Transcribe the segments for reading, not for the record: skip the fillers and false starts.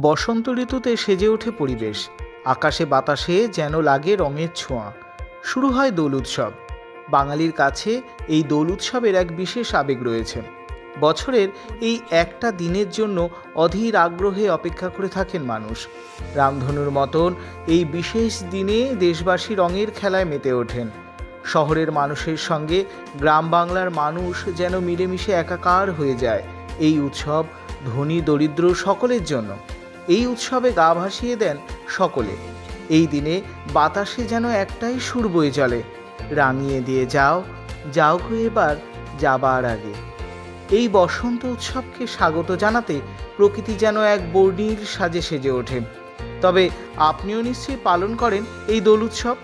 বসন্ত ঋতুতে সেজে ওঠে পরিবেশ, আকাশে বাতাসে যেন লাগে রঙের ছোঁয়া। শুরু হয় দোল উৎসব। বাঙালির কাছে এই দোল উৎসবের এক বিশেষ আবেগ রয়েছে। বছরের এই একটা দিনের জন্য অধীর আগ্রহে অপেক্ষা করে থাকেন মানুষ। রামধনুর মতন এই বিশেষ দিনে দেশবাসী রঙের খেলায় মেতে ওঠেন। শহরের মানুষের সঙ্গে গ্রাম বাংলার মানুষ যেন মিলেমিশে একাকার হয়ে যায়। এই উৎসব ধনী দরিদ্র সকলের জন্য। এই উৎসবে গা ভাসিয়ে দেন সকলে। এই দিনে বাতাসে যেন একটাই সুর বয়ে চলে, রাঙিয়ে দিয়ে যাও, যাও গো এবার যাবার আগে। এই বসন্ত উৎসবকে স্বাগত জানাতে প্রকৃতি যেন এক বর্ণিল সাজে সেজে ওঠে। তবে আপনিও নিশ্চয়ই পালন করেন এই দোল উৎসব।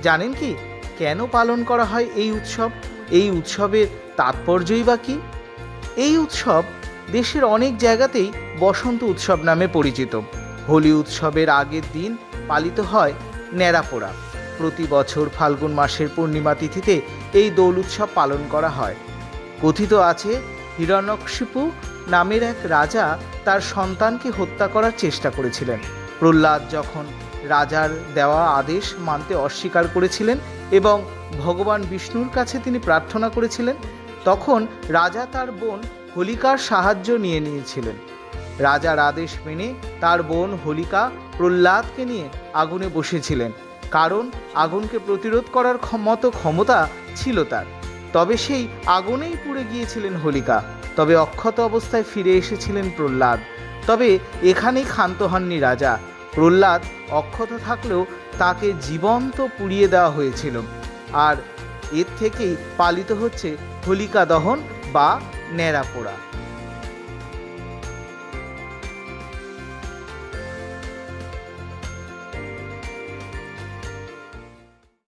জানেন কি কেন পালন করা হয় এই উৎসব? এই উৎসবের তাৎপর্যই বা কী? এই উৎসব দেশের অনেক জায়গাতেই বসন্ত উৎসব নামে পরিচিত। হোলি উৎসবের আগের দিন পালিত হয় ন্যাড়াপোড়া। প্রতি বছর ফাল্গুন মাসের পূর্ণিমা তিথিতে এই দোল উৎসব পালন করা হয়। কথিত আছে, হিরণ্যকশিপু নামের এক রাজা তার সন্তানকে হত্যা করার চেষ্টা করেছিলেন। প্রহ্লাদ যখন রাজার দেওয়া আদেশ মানতে অস্বীকার করেছিলেন এবং ভগবান বিষ্ণুর কাছে তিনি প্রার্থনা করেছিলেন, তখন রাজা তার বোন হোলিকার সাহায্য নিয়েছিলেন। রাজার আদেশ মেনে তার বোন হোলিকা প্রহ্লাদকে নিয়ে আগুনে বসেছিলেন, কারণ আগুনকে প্রতিরোধ করার মতো ক্ষমতা ছিল তার। তবে সেই আগুনেই পুড়ে গিয়েছিলেন হোলিকা। তবে অক্ষত অবস্থায় ফিরে এসেছিলেন প্রহ্লাদ। তবে এখানেই ক্ষান্ত হননি রাজা। প্রহ্লাদ অক্ষত থাকলেও তাকে জীবন্ত পুড়িয়ে দেওয়া হয়েছিল। আর এর থেকেই পালিত হচ্ছে হোলিকা দহন বা ন্যাড়াপোড়া।